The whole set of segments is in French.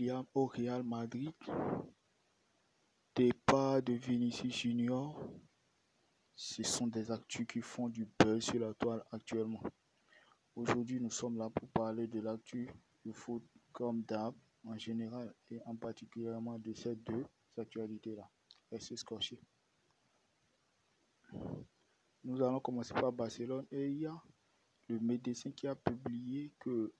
William au Real Madrid, départ de Vinicius Junior, ce sont des actus qui font du buzz sur la toile actuellement. Aujourd'hui, nous sommes là pour parler de l'actu du foot comme d'hab en général et en particulièrement de ces deux actualités-là. Restez scotchés. Nous allons commencer par Barcelone et il y a le médecin qui a publié que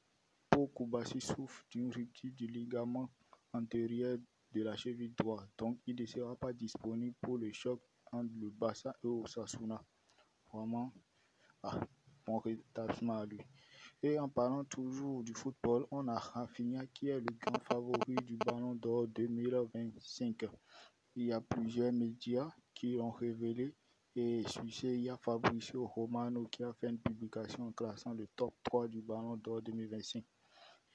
Pau Kubasi souffre d'une rupture du ligament antérieur de la cheville droite, donc il ne sera pas disponible pour le choc entre le Barça et Osasuna. Vraiment, bon rétablissement à lui. Et en parlant toujours du football, on a Rafinha qui est le grand favori du Ballon d'Or 2025. Il y a plusieurs médias qui l'ont révélé et sur ce, il y a Fabrizio Romano qui a fait une publication en classant le top 3 du Ballon d'Or 2025.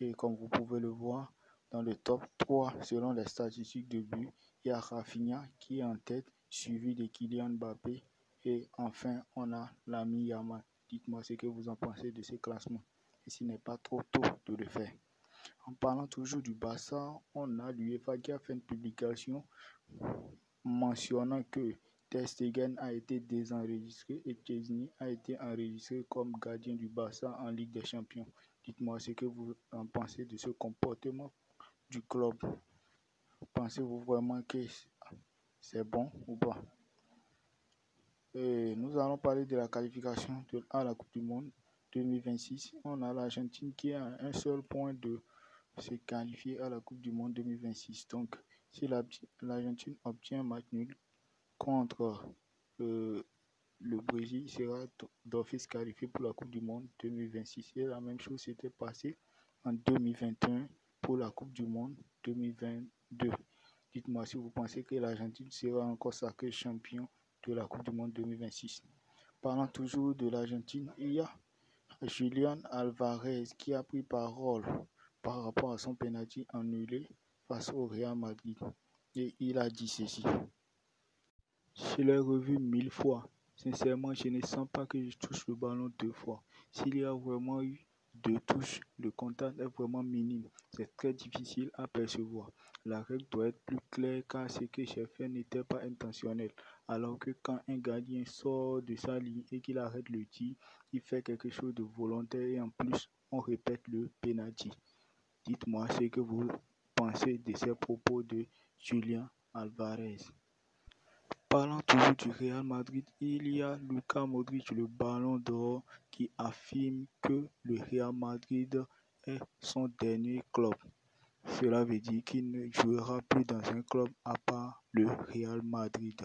Et comme vous pouvez le voir, dans le top 3, selon les statistiques de but, il y a Rafinha qui est en tête, suivi de Kylian Mbappé. Et enfin, on a Lamine Yamal. Dites-moi ce que vous en pensez de ces classements. Et s'il n'est pas trop tôt de le faire. En parlant toujours du Barça, on a l'UEFA qui a fait une publication mentionnant que Ter Stegen a été désenregistré et Chesney a été enregistré comme gardien du Barça en Ligue des Champions. Dites-moi ce que vous en pensez de ce comportement du club. Pensez-vous vraiment que c'est bon ou pas? Et nous allons parler de la qualification à la Coupe du Monde 2026. On a l'Argentine qui a un seul point de se qualifier à la Coupe du Monde 2026. Donc, si l'Argentine obtient un match nul contre le Brésil, sera d'office qualifié pour la Coupe du Monde 2026. Et la même chose s'était passée en 2021 pour la Coupe du Monde 2022. Dites-moi si vous pensez que l'Argentine sera encore sacré champion de la Coupe du Monde 2026. Parlant toujours de l'Argentine, il y a Julián Álvarez qui a pris parole par rapport à son penalty annulé face au Real Madrid. Et il a dit ceci. Je l'ai revu 1000 fois. Sincèrement, je ne sens pas que je touche le ballon 2 fois. S'il y a vraiment eu 2 touches, le contact est vraiment minime. C'est très difficile à percevoir. La règle doit être plus claire car ce que j'ai fait n'était pas intentionnel. Alors que quand un gardien sort de sa ligne et qu'il arrête le tir, il fait quelque chose de volontaire et en plus, on répète le penalty. Dites-moi ce que vous pensez de ces propos de Julián Álvarez. Parlant toujours du Real Madrid, il y a Luka Modric, le Ballon d'Or, qui affirme que le Real Madrid est son dernier club. Cela veut dire qu'il ne jouera plus dans un club à part le Real Madrid.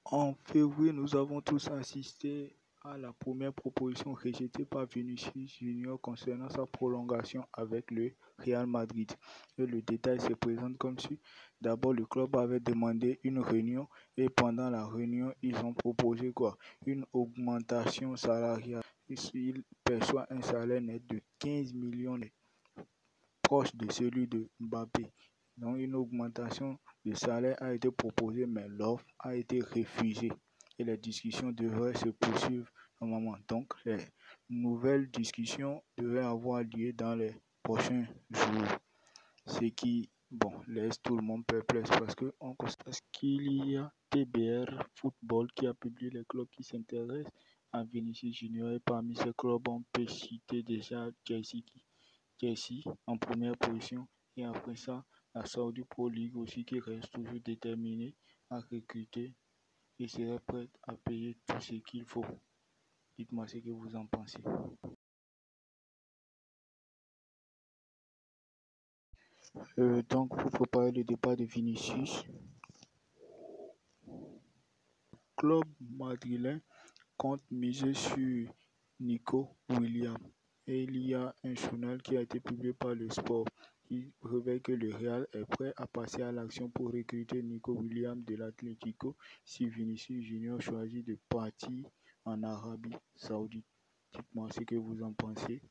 En février, nous avons tous assisté à la première proposition rejetée par Vinicius Junior concernant sa prolongation avec le Real Madrid. Et le détail se présente comme suit. D'abord, le club avait demandé une réunion et pendant la réunion, ils ont proposé quoi? Une augmentation salariale. Il perçoit un salaire net de 15 millions net, proche de celui de Mbappé. Donc une augmentation de salaire a été proposée, mais l'offre a été refusée. Et les discussions devraient se poursuivre normalement. Donc les nouvelles discussions devraient avoir lieu dans les prochains jours. Ce qui laisse tout le monde perplexe parce qu'on constate qu'il y a TBR Football qui a publié les clubs qui s'intéressent à Vinicius Junior. Et parmi ces clubs, on peut citer déjà Chelsea en première position. Et après ça, la Saudi Pro League aussi qui reste toujours déterminée à recruter et serait prête à payer tout ce qu'il faut. Dites-moi ce que vous en pensez. Donc, pour préparer le départ de Vinicius, club madrilène compte miser sur Nico Williams. Et il y a un journal qui a été publié par le Sport. Il révèle que le Real est prêt à passer à l'action pour recruter Nico Williams de l'Atlético si Vinicius Junior choisit de partir en Arabie Saoudite. Dites-moi ce que vous en pensez.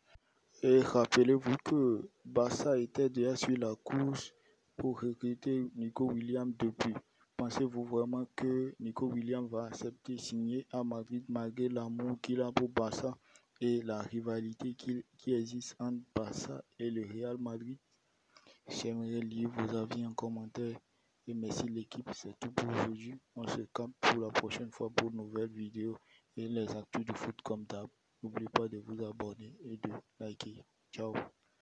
Et rappelez-vous que Barça était déjà sur la course pour recruter Nico Williams depuis. Pensez-vous vraiment que Nico Williams va accepter de signer à Madrid malgré l'amour qu'il a pour Barça et la rivalité qui existe entre Barça et le Real Madrid? J'aimerais lire vos avis en commentaire. Et merci l'équipe, c'est tout pour aujourd'hui. On se capte pour la prochaine fois pour une nouvelle vidéo et les actus de foot comme d'hab. N'oubliez pas de vous abonner et de liker. Ciao.